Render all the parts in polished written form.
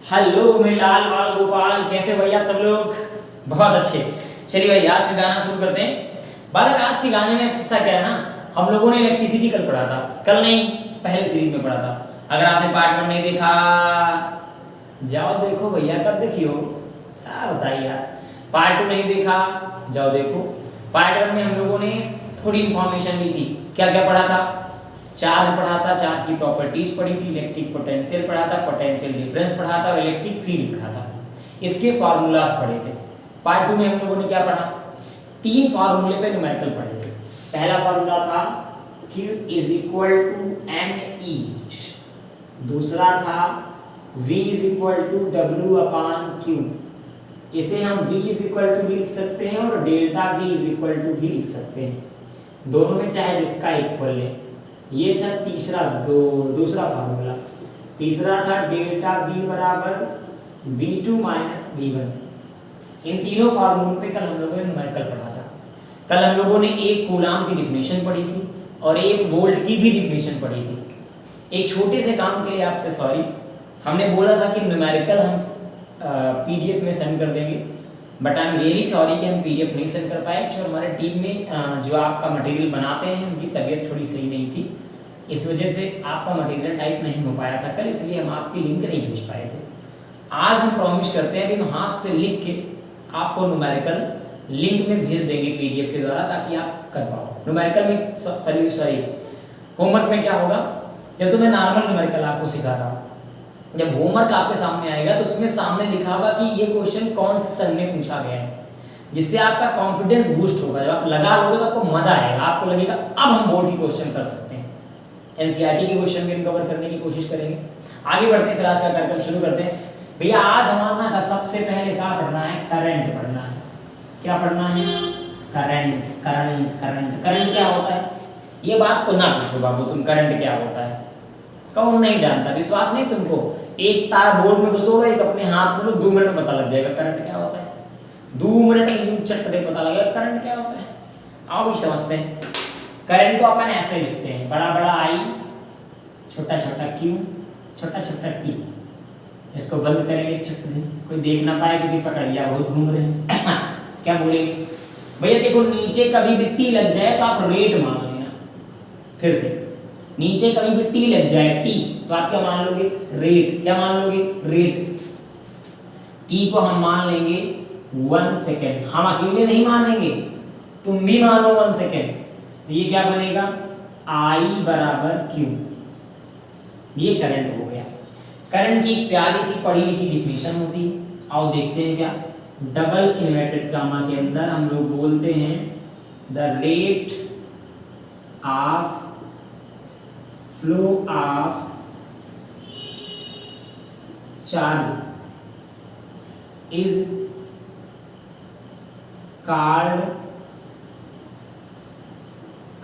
Hello मेरे लाल बाल गोपाल, कैसे भाई आप सब लोग? बहुत अच्छे। चलिए भाई आज से गाना शुरू करते हैं। बालक आज के गाने में किस्सा क्या है ना, हम लोगों ने इलेक्ट्रिसिटी कल पढ़ा था, कल नहीं पहले सीरीज में पढ़ा था। अगर आपने पार्ट 1 नहीं देखा जाओ देखो भैया, कब देखियो क्या बताइए यार। पार्ट 2 नहीं देखा जाओ देखो। पार्ट 1 में हम लोगों ने थोड़ी इंफॉर्मेशन ली थी। क्या क्या पढ़ा था? चार्ज पढ़ा था, चार्ज की प्रॉपर्टीज पढ़ी थी, इलेक्ट्रिक पोटेंशियल पढ़ा था, पोटेंशियल डिफरेंस पढ़ा था और इलेक्ट्रिक फील्ड पढ़ा था। इसके फार्मूलाज पढ़े थे। पार्ट 2 में हम लोगों ने क्या पढ़ा? 3 फार्मूले पे न्यूमेरिकल पढ़े थे। पहला फार्मूला था Q is equal to ME, दूसरा था V is equal to W upon Q। इसे हम V इज इक्वल टू भी लिख सकते हैं और delta V is equal to भी लिख सकते हैं, दोनों में चाहे जिसका इक्वल ले। ये था दूसरा फार्मूला। तीसरा था डेल्टा V बराबर V2 माइनस V1। इन तीनों फार्मूलों पे कल हम लोगों ने न्यूमेरिकल पढ़ा था। कल हम लोगों ने एक कूलाम की डिफिनेशन पढ़ी थी और एक वोल्ट की भी डिफिनेशन पढ़ी थी। एक छोटे से काम के लिए आपसे सॉरी, हमने बोला था कि न्यूमेरिकल हम PDF में सेंड कर देंगे, but I am really sorry कि हम PDF नहीं सेंड कर पाए। जो हमारे टीम में जो आपका मटेरियल बनाते हैं उनकी तबीयत थोड़ी सही नहीं थी, इस वजह से आपका मटेरियल टाइप नहीं हो पाया था कल, इसलिए हम आपकी लिंक नहीं भेज पाए थे। आज हम प्रॉमिस करते हैं कि हम हाथ से लिख के आपको न्यूमेरिकल लिंक में भेज देंगे PDF के द्वारा, ताकि आप कर पाओ। न्यूमेरिकल में सॉरी होमवर्क में क्या होगा, जब तो मैं नॉर्मल न्यूमेरिकल आपको सिखा रहा हूँ, जब होमवर्क आपके सामने आएगा तो उसमें सामने लिखा होगा कि ये क्वेश्चन कौन से सन में पूछा गया है, जिससे आपका कॉन्फिडेंस बूस्ट होगा। जब आप लगा लोगे तो आपको मजा आएगा, आपको लगेगा अब हम बोर्ड की क्वेश्चन कर सकते हैं। NCERT के क्वेश्चन भी कवर करने की कोशिश करेंगे। आगे बढ़ते हैं, फिर आज का कार्यक्रम शुरू करते हैं। भैया आज हमारा का सबसे पहले क्या पढ़ना है? करंट पढ़ना है। क्या पढ़ना है? करंट। करंट करंट करंट क्या होता है? ये बात तो ना पूछो बाबू, तुम करंट क्या होता है कौन नहीं जानता? विश्वास नहीं तुमको? एक तार बोर्ड में घुसो, एक अपने हाथ में लो, 2 मिनट में पता लग जाएगा करंट क्या होता है। 2 मिनट में यूं चट दे पता लगेगा करंट क्या होता है। आओ भी समझते हैं। करंट को अपन ऐसे लिखते हैं, बड़ा बड़ा I, छोटा छोटा Q, छोटा छोटा T। इसको बंद करेंगे, कोई देख ना पाए क्योंकि पकड़िया बहुत घूम रहे हैं। क्या बोलेंगे भैया? देखो नीचे कभी भी T लग जाए तो आप रेट मान लेना। फिर से नीचे कभी भी T लग जाए T, तो आप क्या मान लोगे? रेट। क्या मान लोगे? रेट। T को हम मान लेंगे 1 सेकेंड। हम अकेले नहीं मानेंगे, तुम भी मानो 1 सेकेंड। तो ये क्या बनेगा? I बराबर Q। ये करंट हो गया। करंट की प्यारी सी पढ़ी लिखी डिफिनेशन होती है। आओ देखते हैं क्या। डबल इन्वर्टेड गामा के अंदर हम लोग बोलते हैं the rate of flow of charge is called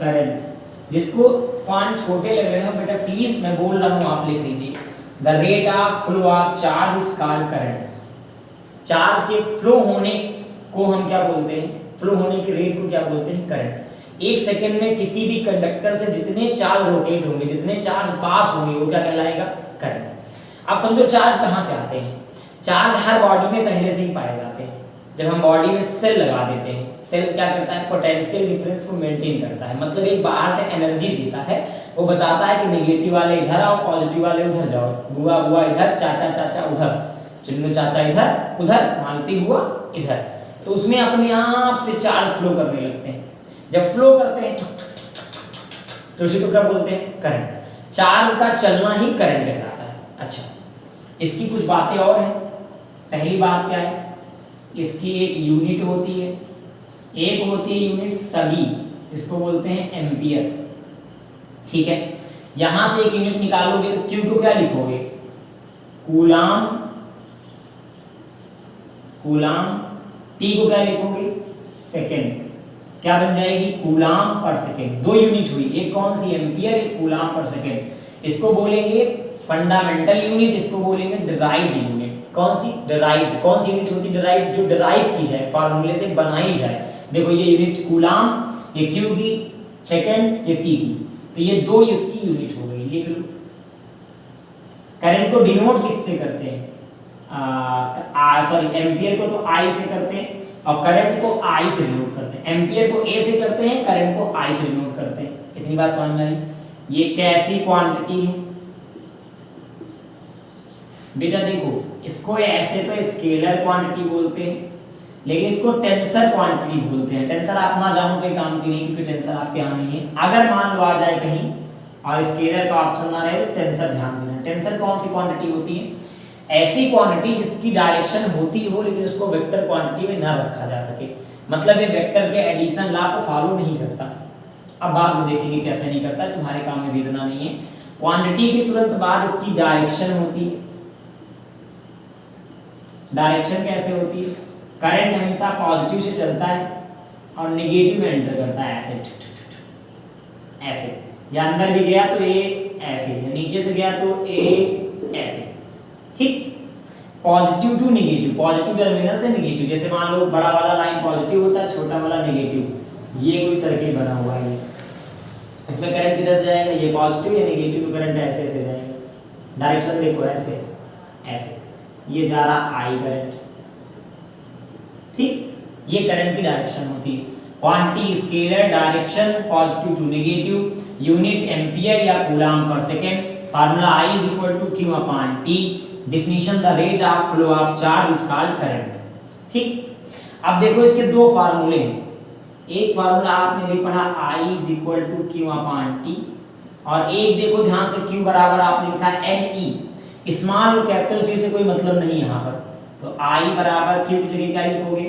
current. जिसको फॉन्ट छोटे लग रहे हैं बेटा प्लीज मैं बोल रहा हूं आप लिख लीजिए। The rate of flow of charge is called current. Charge के फ्लो होने को हम क्या बोलते हैं? फ्लो होने की रेट को क्या बोलते हैं? करंट। 1 सेकेंड में किसी भी कंडक्टर से जितने चार्ज रोटेट होंगे, जितने चार्ज पास होंगे, वो क्या कहलाएगा? करंट। अब समझो चार्ज कहां से आते हैं? चार्ज हर बॉडी में पहले से ही पाए जाते हैं। जब हम बॉडी में सेल लगा देते हैं, सेल क्या करता है? पोटेंशियल डिफरेंस को मेंटेन करता है। मतलब एक बाहर से एनर्जी देता है, वो बताता है कि नेगेटिव वाले इधर आओ, पॉजिटिव वाले उधर जाओ, बुआ बुआ इधर, चाचा चाचा उधर, चुन्नू चाचा इधर उधर, मालती बुआ इधर। तो उसमें अपने आप से चार्ज फ्लो करने लगते हैं। जब फ्लो करते हैं तो उसी को क्या बोलते हैं? करंट। चार्ज का चलना ही करंट कहलाता है। अच्छा, इसकी कुछ बातें और हैं। पहली बात क्या है? इसकी एक यूनिट होती है, एक होती है यूनिट सभी, इसको बोलते हैं एम्पियर। ठीक है, यहां से एक यूनिट निकालोगे तो Q को क्या लिखोगे? कूलाम। कूलाम। T को क्या लिखोगे? सेकेंड। क्या बन जाएगी? कूलाम पर सेकेंड। 2 यूनिट हुई, एक कौन सी? एम्पियर, एक कूलाम पर सेकेंड। इसको बोलेंगे फंडामेंटल यूनिट, इसको बोलेंगे डिराइव्ड यूनिट। कौन सी? डिराइव्ड। कौन सी यूनिट होती है डिराइव्ड? जो डिराइव की जाए, फार्मूले से बनाई जाए। देखो ये यूनिट कूलाम, ये Q की, सेकेंड ये T की, तो ये 2 इसकी यूनिट हो गई। लिख लो। करंट को डिनोट किससे करते हैं? एम्पियर को तो आई से करते हैं और करंट को आई से डिनोट करते हैं। एम्पियर को ए से करते हैं, करंट को आई से डिनोट करते हैं। इतनी बात समझ में आई? ये कैसी क्वांटिटी है बेटा? देखो, इसको ऐसे तो स्केलर क्वांटिटी बोलते हैं, लेकिन इसको टेंसर क्वांटिटी बोलते हैं। टेंसर आप ना जानो कोई काम की नहीं, क्योंकि टेंसर आपके यहाँ नहीं है। अगर मान लो आ जाए कहीं और स्केलर का ऑप्शन ना रहे तो टेंसर ध्यान देना। टेंसर कौन सी क्वांटिटी होती है? ऐसी क्वांटिटी जिसकी डायरेक्शन होती हो लेकिन उसको वेक्टर क्वांटिटी में ना रखा जा सके। मतलब ये वेक्टर के एडिशन लॉ को फॉलो नहीं करता। अब बाद में देखेंगे कैसे नहीं करता, तुम्हारे काम में भी इतना नहीं है। क्वांटिटी के तुरंत बाद इसकी डायरेक्शन होती है। डायरेक्शन कैसे होती है? करंट हमेशा पॉजिटिव से चलता है और नेगेटिव में एंटर करता है, ऐसे या अंदर भी गया तो ए ऐसे, या नीचे से गया तो ए ऐसे। ठीक, positive to negative, positive terminal से नेगेटिव। जैसे मान लो बड़ा वाला लाइन पॉजिटिव होता है, छोटा वाला नेगेटिव। ये कोई सर्किल बना हुआ है, इसमें करंट किधर जाएगा? ये पॉजिटिव या नेगेटिव, तो करंट ऐसे ऐसे जाएगा। डायरेक्शन देखो, ऐसे ऐसे ऐसे, ये जा रहा आई करंट। ठीक, ये करंट की डायरेक्शन होती है। Quantity scalar, direction positive to negative, unit ampere या कूलम्ब पर second. Formula I is equal to Q upon T। definition the rate of flow of charge is called current। ठीक, अब देखो इसके दो फार्मूले हैं। एक फार्मूला आपने भी पढ़ा I is equal to Q upon T, और एक देखो ध्यान से Q बराबर आपने लिखा NE। स्मॉल और कैपिटल Q से कोई मतलब नहीं यहाँ पर, तो I बराबर Q की जगह क्या लिखोगे?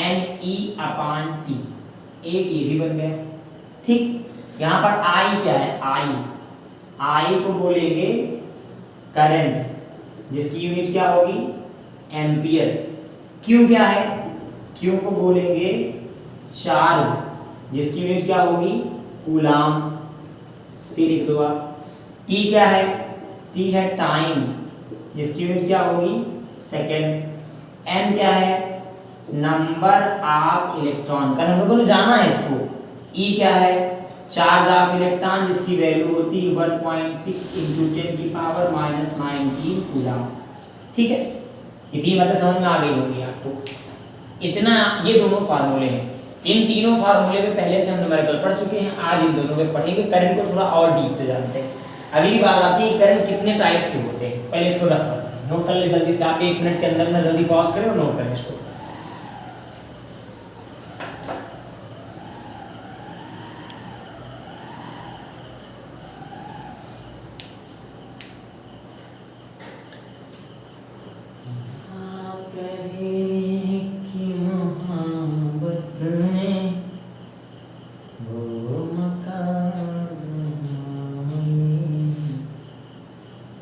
NE upon T। एक ये भी बन गया। ठीक, यहाँ पर I क्या है? I को बोलेंगे करंट, जिसकी यूनिट क्या होगी? एम्पियर। Q क्या है? Q को बोलेंगे चार्ज, जिसकी यूनिट क्या होगी? कूलम्ब। C लिख दो आप। T क्या है? T है टाइम, जिसकी यूनिट क्या होगी? सेकेंड। N क्या है? Number of electron. कल हम लोगों ने जाना है इसको। E क्या है? चार्ज ऑफ इलेक्ट्रॉन, जिसकी वैल्यू होती है 1.6 × 10⁻⁻19 कूलम्ब। ठीक है, इतनी बातें समझ में आ गई होगी आपको। इतना, ये दोनों फार्मूले हैं। इन तीनों फार्मूले में पहले से हम न्यूमेरिकल पढ़ चुके हैं, आज इन दोनों में पढ़ेंगे। करंट को थोड़ा और डीप से जानते हैं। अगली बात आती है करंट कितने टाइप के होते हैं। पहले इसको रफ करते हैं, नोट कर ले जल्दी से। आप 1 मिनट के अंदर में जल्दी पॉज करें और नोट करें इसको।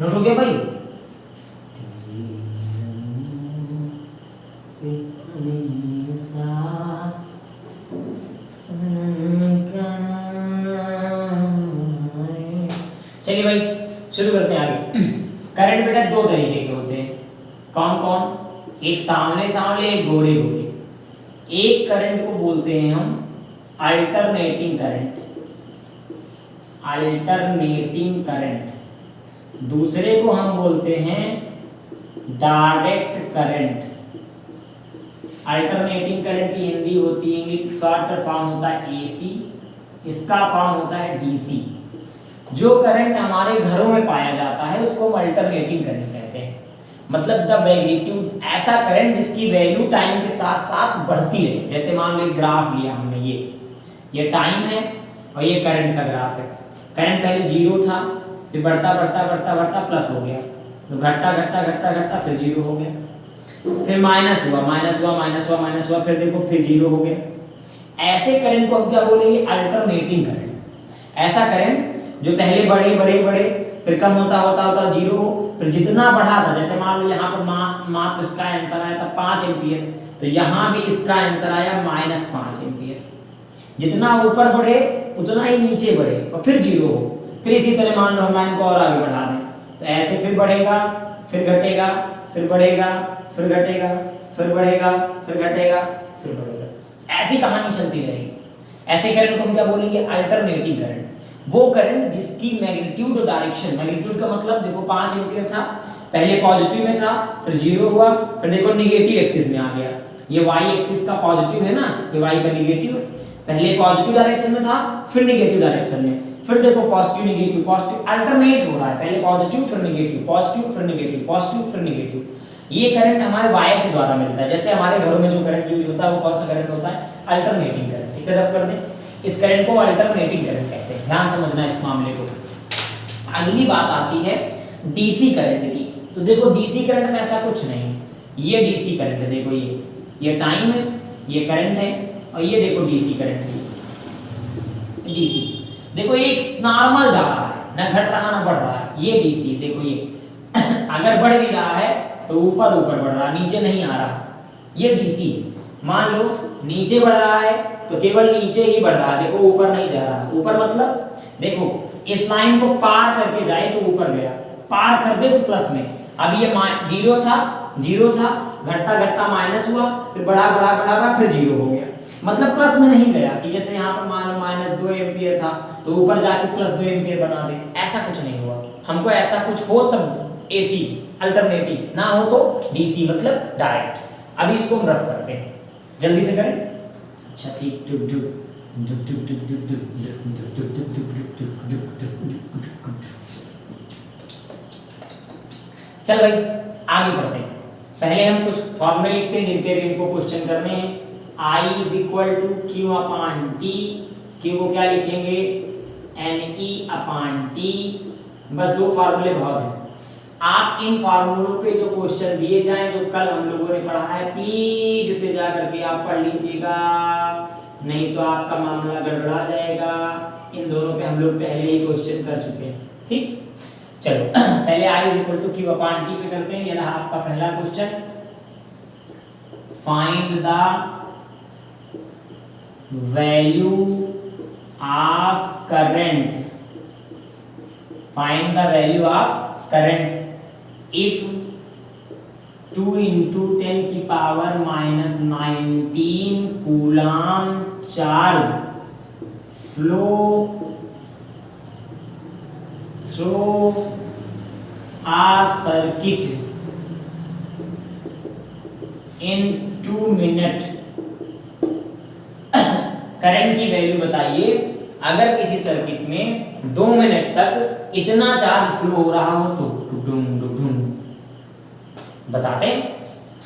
नोट हो गया भाई? चलिए भाई शुरू करते हैं आगे। करंट बेटा दो तरीके के होते हैं। कौन कौन? एक सामने सामने, एक गोरे गोरे। एक करंट को बोलते हैं हम अल्टरनेटिंग करंट, अल्टरनेटिंग करंट। दूसरे को हम बोलते हैं डायरेक्ट करंट। अल्टरनेटिंग करंट की हिंदी होती है, इंग्लिश शॉर्ट फॉर्म होता है AC, इसका फॉर्म होता है DC। जो करंट हमारे घरों में पाया जाता है उसको हम अल्टरनेटिंग करंट कहते हैं। मतलब द मैग्नीट्यूड, ऐसा करंट जिसकी वैल्यू टाइम के साथ साथ बढ़ती रहे। जैसे मान लो एक ग्राफ लिया हमने, ये टाइम है और ये करंट का ग्राफ है। करंट पहले 0 था, फिर बढ़ता बढ़ता बढ़ता बढ़ता प्लस हो गया, तो घटता घटता घटता घटता फिर 0 हो गया, फिर माइनस हुआ माइनस हुआ माइनस हुआ माइनस हुआ, फिर देखो फिर 0 हो गया। ऐसे करंट को हम क्या बोलेंगे? Alternating current. ऐसा करंट जो पहले बढ़े बढ़े बढ़े, फिर कम होता होता होता 0 हो, फिर जितना बढ़ा था, जैसे मान लो यहाँ पर मात्र इसका आंसर आया था 5 एम्पियर, तो यहाँ भी इसका आंसर आया -5 एम्पियर। जितना ऊपर बढ़े उतना ही नीचे बढ़े और फिर 0 हो। फिर इसी तरह मान लो हम लाइन को और आगे बढ़ा दें, तो ऐसे फिर बढ़ेगा, फिर घटेगा, फिर बढ़ेगा, फिर घटेगा, फिर बढ़ेगा, फिर घटेगा, फिर बढ़ेगा। ऐसी कहानी चलती रहेगी। ऐसे करंट को हम क्या बोलेंगे? Alternating current. वो करंट जिसकी मैग्नीट्यूड और डायरेक्शन, मैग्नीट्यूड का मतलब देखो 5 एम्पियर था, पहले पॉजिटिव में था, फिर जीरो हुआ, फिर देखो निगेटिव एक्सिस में आ गया। ये वाई एक्सिस का पॉजिटिव है ना, ये वाई का निगेटिव है। पहले पॉजिटिव डायरेक्शन में था, फिर निगेटिव डायरेक्शन में, फिर देखो पॉजिटिव निगेटिव पॉजिटिव अल्टरनेट हो रहा है, पहले पॉजिटिव फिर निगेटिव, पॉजिटिव फिर निगेटिव, पॉजिटिव फिर निगेटिव। ये करंट हमारे वायर के द्वारा मिलता है। जैसे हमारे घरों में जो करंट यूज होता है वो कौन सा करंट होता है? Alternating current. इसे रफ कर दें, इस करंट को अल्टरनेटिंग करंट कहते हैं। ध्यान समझना इस मामले को। अगली बात आती है डीसी करंट की। तो देखो डीसी करंट में ऐसा कुछ नहीं है, ये डीसी करंट है, देखो ये टाइम है, ये करंट है, और ये देखो डीसी करंट है, डीसी। देखो ये नॉर्मल जा रहा है, ना घट रहा ना बढ़ रहा है, ये डीसी। देखो ये अगर बढ़ भी रहा है तो ऊपर ऊपर बढ़ रहा है, नीचे नहीं आ रहा, ये डीसी। मान लो नीचे बढ़ रहा है तो केवल नीचे ही बढ़ रहा है, देखो ऊपर नहीं जा रहा। ऊपर मतलब देखो इस लाइन को पार करके जाए तो ऊपर गया, पार कर दे तो प्लस में। अब ये जीरो था, घटता घटता माइनस हुआ, फिर बढ़ा बढ़ा बढ़ा बढ़ा फिर जीरो हो गया, मतलब प्लस में नहीं गया। कि जैसे यहाँ पर मान लो -2 एम्पियर था तो ऊपर जाके +2 एम्पियर बना दे, ऐसा कुछ नहीं हुआ। हमको ऐसा कुछ हो तब एसी अल्टरनेटिव, ना हो तो डीसी मतलब डायरेक्ट। अभी इसको हम रफ करते हैं, जल्दी से करें। अच्छा ठीक, चल भाई आगे बढ़ते हैं। पहले हम कुछ फॉर्मूले लिखते हैं जिन पे भी इनको क्वेश्चन करने हैं। I is equal to Q upon T, Q को क्या लिखेंगे? NE अपॉन टी। बस दो फार्मूले बहुत हैं। आप इन फार्मूलों पे जो क्वेश्चन दिए जाएं जो कल हम लोगों ने पढ़ा है, प्लीज उसे जा करके आप पढ़ लीजिएगा, नहीं तो आपका मामला गड़बड़ा जाएगा। इन दोनों पे हम लोग पहले ही क्वेश्चन कर चुके हैं, ठीक। चलो पहले I is equal to Q upon T पे करते हैं। ये रहा आपका पहला question, find the value of current, find the value of current if 2 into 10 की power -19 coulomb charge flow through a circuit in 2 minute. Current की वैल्यू बताइए अगर किसी सर्किट में 2 मिनट तक इतना चार्ज फ्लो हो रहा हो तो। बताते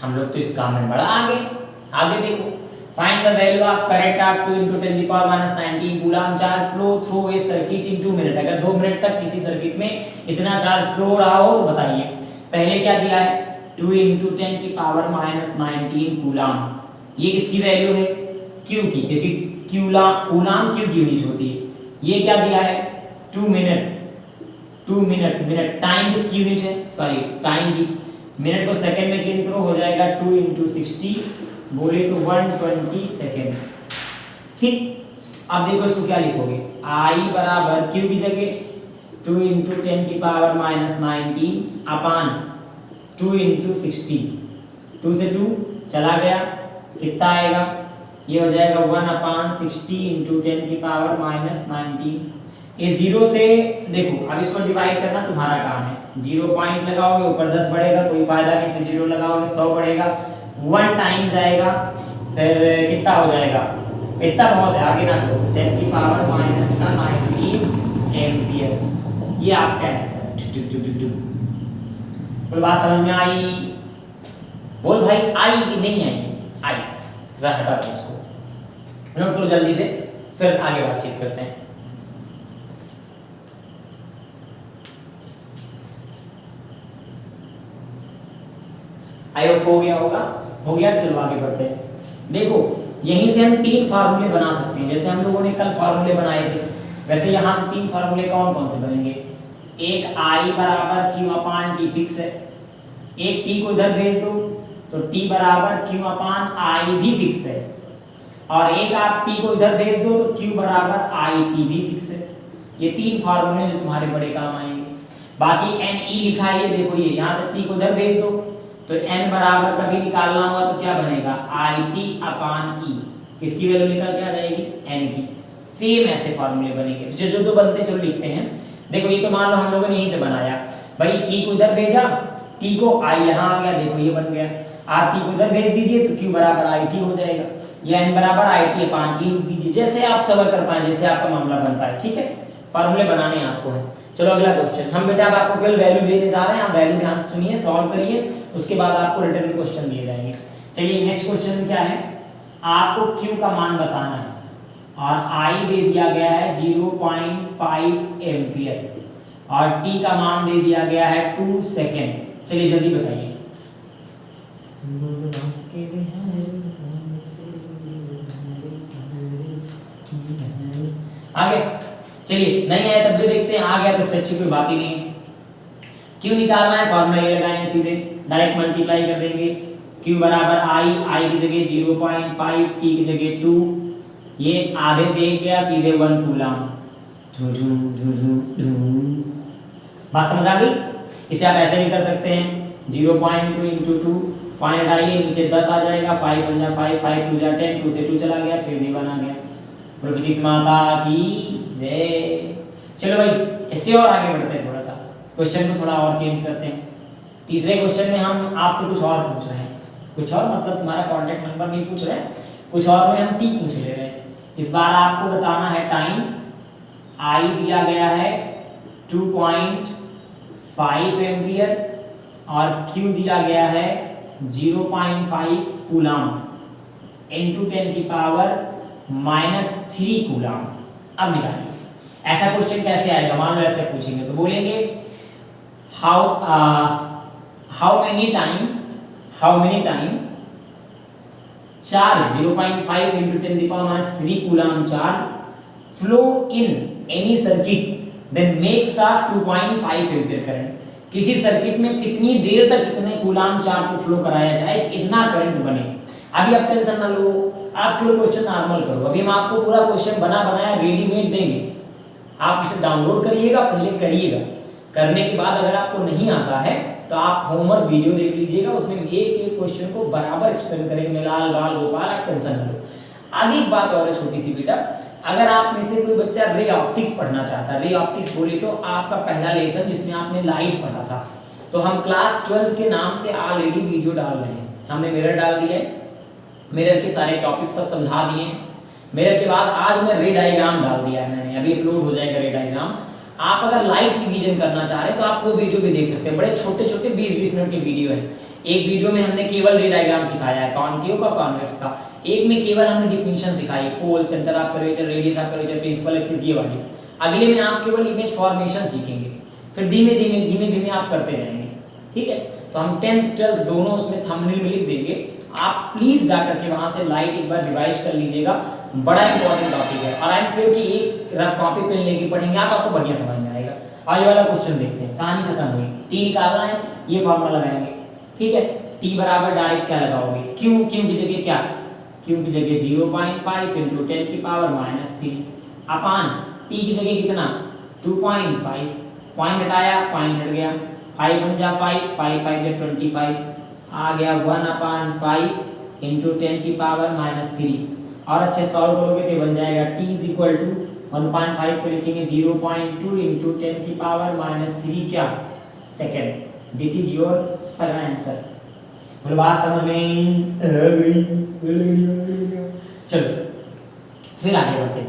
हम लोग तो इस काम में बड़ा आगे देखो, find the value of current of 2 into 10 की power -19 coulomb charge flow through a circuit in 2 minute. अगर 2 मिनट तक किसी सर्किट में इतना चार्ज फ्लो हो रहा हो तो बताइए। पहले क्या दिया है? 2 into 10 की पावर -19 कूलम। ये किसकी वैल्यू है? क्यू की, क्योंकि कूलम क्यू की यूनिट होती है। ये क्या दिया है? 2 मिनट टाइम किसकी यूनिट है? सॉरी टाइम की, मिनट को सेकंड में चेंज करो, हो जाएगा 2 into 60, बोले तो 120 सेकेंड, ठीक। अब देखो इसको क्या लिखोगे? I बराबर क्यू की जगह 2 into 10 की पावर -19 अपान 2 into 60, 2 से 2 चला गया, कितना आएगा? ये हो जाएगा 1/60 into 10 की पावर -19। इस जीरो से देखो, अब इसको डिवाइड करना तुम्हारा काम है। 0 पॉइंट लगाओगे, ऊपर 10 बढ़ेगा, कोई फायदा नहीं, फिर 0 लगाओगे 100 बढ़ेगा, 1 टाइम जाएगा, फिर कितना हो जाएगा? इतना बहुत है, आगे ना करो। 10 की पावर -19 एम्पियर, ये आपका आंसर। बोल बात समझ में आई? बोल भाई आई कि नहीं आई? आई। जरा हटा दो इसको, नोट करो जल्दी से, फिर आगे बातचीत करते हैं। आई होप हो गया होगा? हो गया, चलो आगे बढ़ते हैं। देखो यहीं से हम 3 फार्मूले बना सकते हैं, जैसे हम लोगों ने कल फार्मूले बनाए थे, वैसे यहाँ से 3 फार्मूले कौन कौन से बनेंगे? एक I बराबर Q अपान टी फिक्स है, एक T को इधर भेज दो तो T बराबर Q अपान I भी फिक्स है, और एक आप T को इधर भेज दो तो Q बराबर IT भी फिक्स है। ये 3 फार्मूले जो तुम्हारे बड़े काम आएंगे। बाकी NE लिखा है, ये देखो, ये यहाँ से T को इधर भेज दो तो n बराबर कभी निकालना हुआ तो क्या बनेगा? IT upon E। किसकी वैल्यू निकल के आ जाएगी? n की। सेम ऐसे फार्मूले बनेंगे, जो जो बनते चलो लिखते हैं। देखो ये तो मान लो हम लोगों ने यहीं से बनाया, भाई T को इधर भेजा टी को आई यहाँ आ गया, देखो ये बन गया। आप टी को इधर भेज दीजिए तो क्यू बराबर आई टी हो जाएगा, या एन बराबर आई टी अपान ई लिख दीजिए, जैसे आप सबर कर पाए, जैसे आपका मामला बनता है। ठीक है, फार्मूले बनाने आपको है। चलो अगला क्वेश्चन, हम बेटा अब आपको केवल वैल्यू देने जा रहे हैं, आप वैल्यू ध्यान से सुनिए, सॉल्व करिए, उसके बाद आपको रिटर्न में क्वेश्चन दिए जाएंगे। चलिए नेक्स्ट क्वेश्चन में क्या है, आपको क्यू का मान बताना है और आई दे दिया गया है 0.5 एम्पियर और टी का मान दे दिया गया है 2 सेकेंड। चलिए जल्दी बताइए। आगे चलिए, नहीं आया तब भी देखते हैं, आ गया तो इससे अच्छी कोई बात ही नहीं है। क्यू निकालना है, फॉर्मूला ये लगाएंगे, सीधे डायरेक्ट मल्टीप्लाई कर देंगे। क्यू बराबर आई की जगह 0.5, टी की जगह 2, ये आधे से एक गया, सीधे 1 कूलम। बात समझ आ गई? इसे आप ऐसे भी कर सकते हैं, 0.2 × 2, पॉइंट हटाइए, नीचे 10 आ जाएगा, 5 × 5, 5 × 2 10, 2 से 2 चला गया, फिर भी 1 आ गया। प्रभु माता की जय। चलो भाई इससे और आगे बढ़ते हैं, थोड़ा सा क्वेश्चन को थोड़ा और चेंज करते हैं। तीसरे क्वेश्चन में हम आपसे कुछ और पूछ रहे हैं, कुछ और मतलब तुम्हारा कॉन्टैक्ट नंबर नहीं पूछ रहे हैं, कुछ और में हम टी पूछ ले रहे हैं। इस बार आपको बताना है टाइम, आई दिया गया है 2.5 एम्पियर और क्यू दिया गया है 0.5 कूलम × 10⁻³ कूलम। अब निकालिए, ऐसा क्वेश्चन कैसे आएगा, मान लो ऐसे पूछेंगे तो बोलेंगे how many time charge 0.5 × 10⁻³ coulomb charge flow in any circuit then makes a 2.5 ampere current. किसी सर्किट में कितनी देर तक कितने कूलम चार्ज को फ्लो कराया जाए इतना करंट बने। अभी आप टेंशन ना लो, आप केवल क्वेश्चन नॉर्मल करो, अभी हम आपको पूरा क्वेश्चन बना बनाया रेडीमेड देंगे, आप उसे डाउनलोड करिएगा, पहले करिएगा, करने के बाद अगर आपको नहीं आता है तो आप होमवर्क वीडियो देख लीजिएगा, उसमें एक एक क्वेश्चन को बराबर एक्सप्लेन करेंगे, लाल बाल गोपाल, आप टेंशन ना लो। आगे एक बात और है छोटी सी बेटा, अगर आप में से कोई बच्चा रे ऑप्टिक्स पढ़ना चाहता है, रे ऑप्टिक्स बोले तो आपका पहला लेसन जिसमें आपने लाइट पढ़ा था, तो हम क्लास 12 के नाम से ऑलरेडी वीडियो डाल रहे हैं, हमने मिरर डाल दिया है, मिरर के सारे टॉपिक्स सब समझा दिए हैं। मिरर के बाद आज मैं रे डायग्राम डाल दिया है मैंने, अभी अपलोड हो जाएगा रे डायग्राम। आप अगर लाइट रिवीजन करना चाह रहे हैं तो आप वो वीडियो भी देख सकते हैं, बड़े छोटे छोटे 20-20 मिनट के वीडियो है। एक वीडियो में हमने केवल रे डायग्राम सिखाया है, कॉनकेव का, कॉन्वेक्स का। एक में केवल हमने डिफिनेशन सिखाई, pole, centre of curvature, radius of curvature, principal axis, ये वाली। अगले में आप केवल इमेज फॉर्मेशन सीखेंगे, फिर धीमे धीमे आप करते जाएंगे। ठीक है, तो हम 10th 12th दोनों उसमें थंबनेल में लिख देंगे, आप प्लीज जाकर के वहां से लाइट एक बार रिवाइज कर लीजिएगा, बड़ा इंपॉर्टेंट टॉपिक है। और आई एम श्योर कि एक रफ कॉपी पेन लेके पढ़ेंगे आप, आपको बढ़िया समझ में आएगा। आज वाला क्वेश्चन देखते हैं, कहानी खत्म हुई। टी निकालना है, ये फॉर्मूला लगाएंगे। ठीक है, टी बराबर डायरेक्ट क्या लगाओगे, क्यू की जगह क्या, क्यू की जगह 0.5 × 10⁻³ अपान टी की जगह कितना 2.5, पॉइंट हटाया, पॉइंट हट गया, 5 × 5, 5 × 5 = 25, आ गया 1/5 × 10⁻³ और अच्छे सॉल्व करोगे तो बन जाएगा t = 1.5 को लिखेंगे 0.2 × 10⁻³ क्या सेकंड। दिस इज योर सगा आंसर। बोलो बात समझ में आ गई? चलो फिर आगे बढ़ते हैं।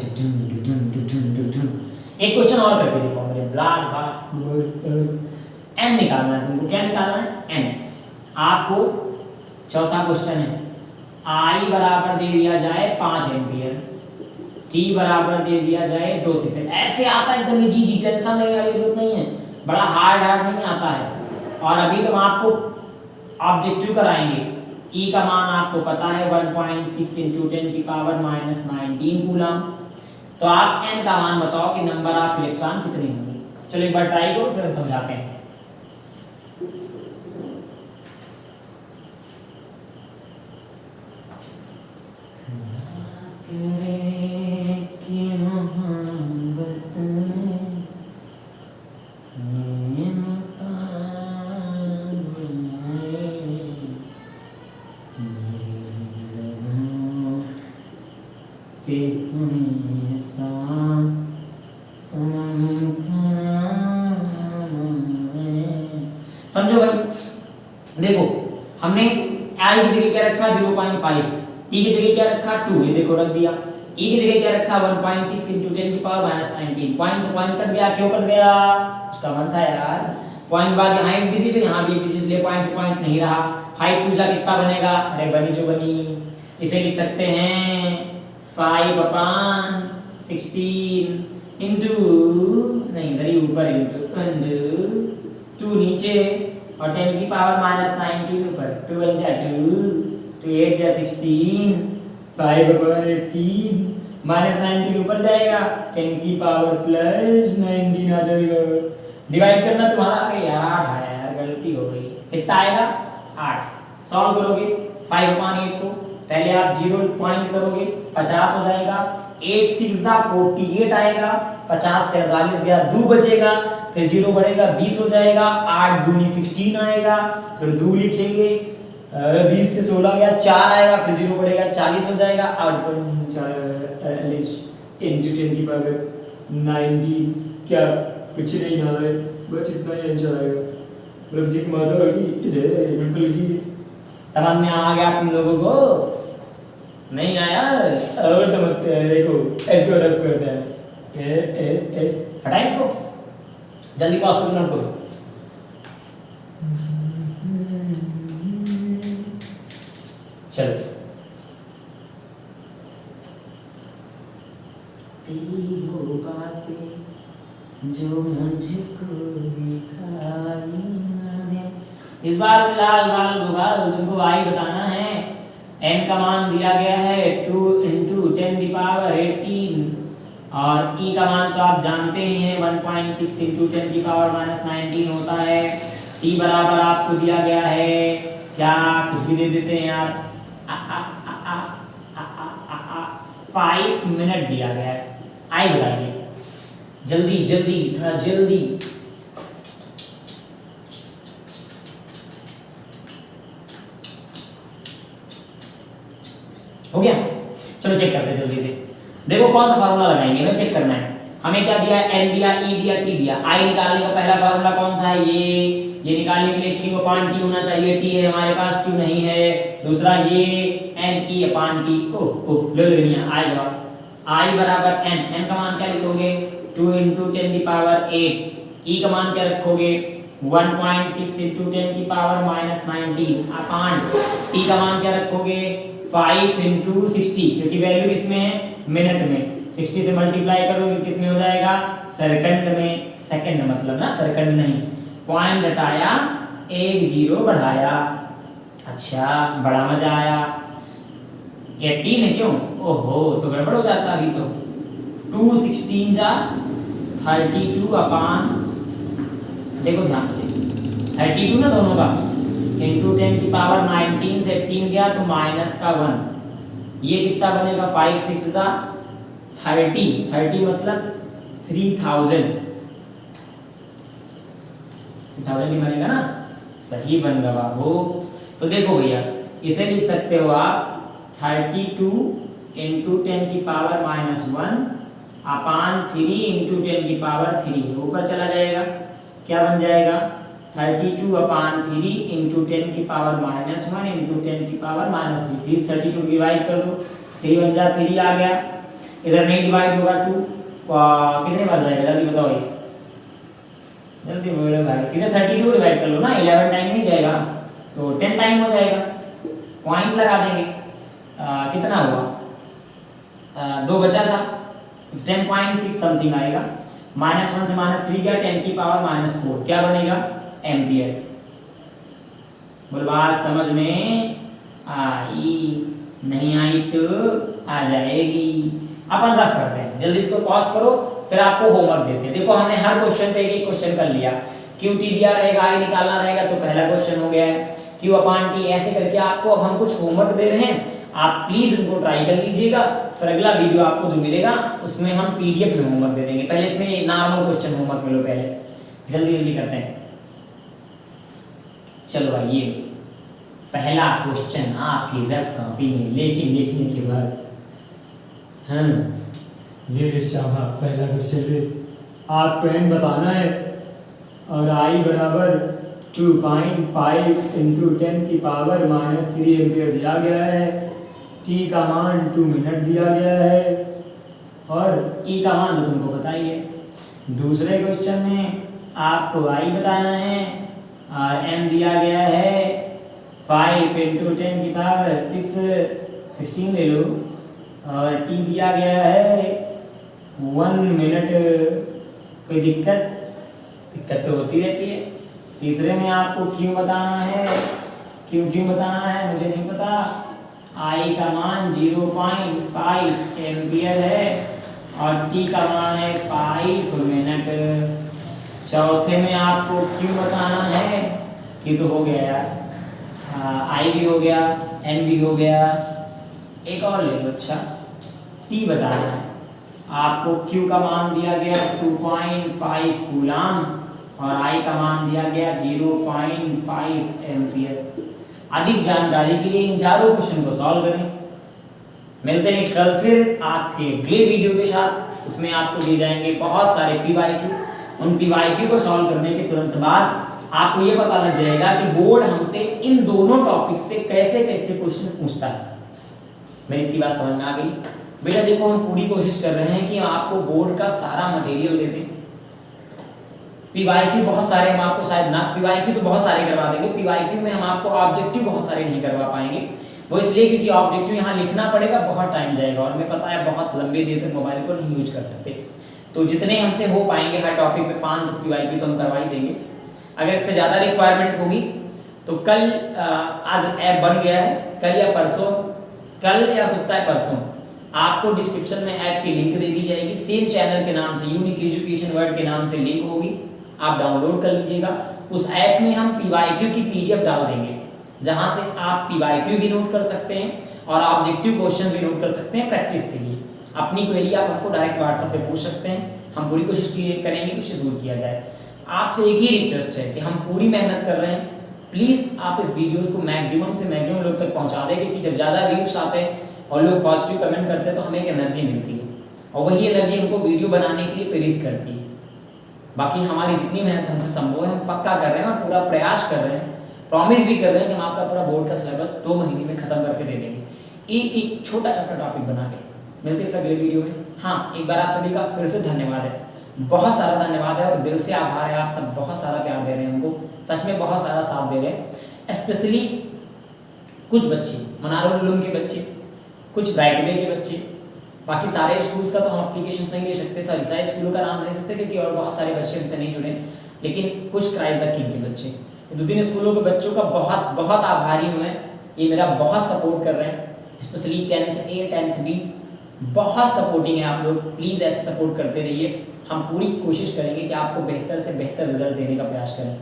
एक क्वेश्चन और करके दिखाओ मेरे, ब्लैक n निकालना है तुमको। क्या निकालना है? n। आपको चौथा क्वेश्चन है, I बराबर दे दिया जाए 5 एम्पियर, T बराबर दे दिया जाए 2 सेकंड। ऐसे आता है एकदम इजी, टेंशन लेने वाली जरूरत नहीं है, बड़ा हार्ड नहीं आता है। और अभी तो आपको ऑब्जेक्टिव कराएंगे। E का मान आपको पता है 1.6 × 10⁻−19 कूलम। तो आप n का मान बताओ कि नंबर ऑफ इलेक्ट्रॉन कितने होंगे। चलो एक बार ट्राई करो, फिर हम समझाते हैं। समझो भाई, देखो हमने आई की जगह क्या रखा 0.5, टी की जगह क्या रखा 2, ये देखो रख दिया। ई की जगह क्या रखा 1.6 × 10 की पावर -19। पॉइंट पॉइंट कट गया, क्यों कट गया? उसका मन था यार पॉइंट बाद यहाँ एक डिजिट है, यहाँ भी एक डिजिट, ले पॉइंट से पॉइंट नहीं रहा। 5 2 जा कितना बनेगा? अरे बनी जो बनी। इसे लिख सकते हैं 5/16 इंटू, नहीं इधर ऊपर, इंटू 2 नीचे और 10 की पावर -19 ऊपर। 2 1 जा 2, 2 8 जा 16, 5/18 -19 ऊपर जाएगा, 10 की पावर +19 आ जाएगा। डिवाइड करना तुम्हारा यार 8 आया यार, गलती हो गई। कितना आएगा? 8। सॉल्व करोगे 5/8 को, पहले आप 0 पॉइंट करोगे 50 हो जाएगा, 8 6 दा 48 आएगा, 50 से 48 गया, 2 बचेगा, फिर 0 बढ़ेगा 20 हो जाएगा, 8 दूनी 16 आएगा, फिर 2 लिखेंगे, 20 से 16 गया 4 आएगा, फिर 0 बढ़ेगा 40 हो जाएगा, 8/40 इंटू 10 की पावर 19, क्या कुछ नहीं आ रहा है, बस इतना ही आंसर आएगा। मतलब जिस मात्रा होगी इसे बिल्कुल जी समझ में आ गया तुम लोगों को? नहीं आया और समझते हैं, देखो इसको रब करते हैं, ए हटाए इसको, जल्दी पास करो नोट करो। चलो तेरी वो बातें जो मुझको दिखाई ना दे। इस बार लाल बाल गोपाल तुमको आई बताना है। n का मान दिया गया है 2 × 10 की पावर 18 और e का मान तो आप जानते ही हैं 1.6 × 10 की पावर -19 होता है। t बराबर आपको दिया गया है क्या, कुछ भी दे देते हैं यार, 5 मिनट दिया गया है। आई बताइए जल्दी जल्दी, थोड़ा जल्दी। हो गया? चलो चेक करते हैं जल्दी से। देखो कौन सा फार्मूला लगाएंगे, हमें चेक करना है। हमें क्या दिया? n दिया, e दिया, t दिया। i निकालने का पहला फार्मूला कौन सा है? ये निकालने के लिए q/t होना चाहिए। t है हमारे पास, q नहीं है। दूसरा ये ne/t, ओ ले लो नहीं i जवाब। i बराबर n का मान क्या लिखोगे? 2 × 10 की पावर 8। e का मान क्या रखोगे? 1.6 × 10 की पावर -19 अपॉन t का मान क्या रखोगे? 5 × 60, क्योंकि वैल्यू किसमें है? मिनट में। 60 से मल्टीप्लाई करोगे किस में हो जाएगा? सेकंड में। सेकंड मतलब ना सेकंड नहीं, पॉइंट हटाया, एक 0 बढ़ाया। अच्छा बड़ा मजा आया। 18 है क्यों? ओहो तो गड़बड़ हो जाता अभी तो। 2 16 जा 32 अपॉन, देखो ध्यान से 32 ना दोनों का, इंटू 10 की पावर 19 से 18 गया तो -1। ये कितना बनेगा? 5 6 दा 30 मतलब 3000 ही बनेगा ना, सही बन गया बाबू। तो देखो भैया इसे लिख सकते हो आप 32 × 10 की पावर -1 अपॉन 3 × 10 की पावर 3, ऊपर चला जाएगा, क्या बन जाएगा? 32 अपॉन 3 × 10 की पावर -1 × 10 की पावर -3। 30 32 डिवाइड कर दो, 3 बन जा 3 आ गया। इधर नहीं डिवाइड होगा 2, कितने बार जाएगा जल्दी बताओ ये, जल्दी बोलो भाई। सीधे 32 डिवाइड कर लो ना, 11 टाइम नहीं जाएगा तो 10 टाइम हो जाएगा। पॉइंट लगा देंगे, कितना हुआ? 2 बचा था, 10.6 समथिंग आएगा। -1 से -3 गया, 10 की पावर -4, क्या बनेगा? एम्पियर। बोल बात समझ में आई? नहीं आई तो आ जाएगी। अपन रफ करते हैं, जल्दी इसको पॉज करो, फिर आपको होमवर्क देते हैं। देखो हमने हर क्वेश्चन पे एक क्वेश्चन कर लिया। QT दिया रहेगा, I निकालना रहेगा, तो पहला क्वेश्चन हो गया है। Q/T ऐसे करके आपको अब हम कुछ होमवर्क दे रहे हैं, आप प्लीज उनको ट्राई कर लीजिएगा। फिर अगला वीडियो आपको जो मिलेगा उसमें हम PDF में होमवर्क दे देंगे। पहले इसमें नॉर्मल क्वेश्चन होमवर्क मिलो, पहले जल्दी जल्दी करते हैं। चलो भाई ये पहला क्वेश्चन आपकी रफ कॉपी में लिखने के बाद, हाँ ये साहब पहला क्वेश्चन ले, आपको n बताना है और I बराबर 2.5 इंटू 10 की पावर -3 एम्पियर दिया गया है। t का मान 2 मिनट दिया गया है और e का मान तो तुमको पता ही है। दूसरे क्वेश्चन में आपको i बताना है और m दिया गया है 5 इंटू 10 की पावर 16 ले लो और t दिया गया है 1 मिनट। कोई दिक्कत तो होती रहती है। तीसरे में आपको क्यों बताना है, क्यों बताना है मुझे नहीं पता। I का मान 0.5 एम्पियर है और t का मान है 5 मिनट। चौथे में आपको क्यों बताना है, क्यों तो हो गया यार, I भी हो गया, n भी हो गया, एक और ले लो। अच्छा t बताना है आपको। q का मान दिया गया 2.5 कूलाम और I का मान दिया गया 0.5 एम्पियर। अधिक जानकारी के लिए इन चारों क्वेश्चन को सॉल्व करें। मिलते हैं कल फिर आपके अगले वीडियो के साथ। उसमें आपको दिए जाएंगे बहुत सारे PYQ। उन PYQ को सॉल्व करने के तुरंत बाद आपको ये पता लग जाएगा कि बोर्ड हमसे इन दोनों टॉपिक से कैसे कैसे क्वेश्चन पूछता है। मेरी इतनी बात समझ में आ गई बेटा। देखो हम पूरी कोशिश कर रहे हैं कि आपको बोर्ड का सारा मटेरियल दे दें। PYQ बहुत सारे हम आपको शायद ना, PYQ तो बहुत सारे करवा देंगे, PYQ में हम आपको ऑब्जेक्टिव बहुत सारे नहीं करवा पाएंगे। वो इसलिए क्योंकि ऑब्जेक्टिव यहाँ लिखना पड़ेगा, बहुत टाइम जाएगा और हमें पता है बहुत लंबे देर तक मोबाइल को नहीं यूज कर सकते। तो जितने हमसे हो पाएंगे हर टॉपिक पे 5-10 PYQ तो हम करवा ही देंगे। अगर इससे ज़्यादा रिक्वायरमेंट होगी तो कल आज ऐप बन गया है, कल या परसों, कल या सकता है परसों आपको डिस्क्रिप्शन में ऐप की लिंक दे दी जाएगी। सेम चैनल के नाम से, यूनिक एजुकेशन वर्ल्ड के नाम से लिंक होगी, आप डाउनलोड कर लीजिएगा। उस ऐप में हम PYQ की PDF डाल देंगे जहां से आप PYQ भी नोट कर सकते हैं और ऑब्जेक्टिव क्वेश्चन भी नोट कर सकते हैं प्रेक्टिस के लिए। अपनी क्वेरी आप हमको डायरेक्ट व्हाट्सएप पे पूछ सकते हैं, हम पूरी कोशिश करेंगे कि उसे दूर किया जाए। आपसे एक ही रिक्वेस्ट है कि हम पूरी मेहनत कर रहे हैं, प्लीज़ आप इस वीडियो को मैक्सिमम से मैक्सिमम लोग तक पहुँचा दें, क्योंकि जब ज़्यादा व्यूज आते हैं और लोग पॉजिटिव कमेंट करते हैं तो हमें एक एनर्जी मिलती है और वही एनर्जी हमको वीडियो बनाने के लिए प्रेरित करती है। बाकी हमारी जितनी मेहनत हमसे संभव है हम पक्का कर रहे हैं और पूरा प्रयास कर रहे हैं, प्रॉमिस भी कर रहे हैं कि हम आपका पूरा बोर्ड का सिलेबस 2 महीने में खत्म करके दे देंगे, एक छोटा टॉपिक बना के। मिलते हैं फिर अगले वीडियो में। हाँ, एक बार आप सभी का फिर से धन्यवाद है, बहुत सारा धन्यवाद है और दिल से आभार है। आप सब बहुत सारा प्यार दे रहे हैं हमको, सच में बहुत सारा साथ दे रहे हैं। स्पेशली कुछ बच्चे, मनारुल उलूम के बच्चे, कुछ ब्राइट वे के बच्चे, बाकी सारे स्कूल्स का तो हम एप्लीकेशन नहीं ले सकते, सारे स्कूलों का नाम ले सकते क्योंकि और बहुत सारे बच्चे हमसे नहीं जुड़े, लेकिन कुछ क्राइस्ट द किंग के बच्चे, 2-3 स्कूलों के बच्चों का बहुत बहुत आभारी हूँ मैं। ये मेरा बहुत सपोर्ट कर रहे हैं, specially 10th A 10th B, बहुत सपोर्टिंग है आप लोग। प्लीज़ ऐसे सपोर्ट करते रहिए, हम पूरी कोशिश करेंगे कि आपको बेहतर से बेहतर रिजल्ट देने का प्रयास करें।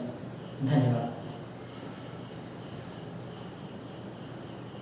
धन्यवाद।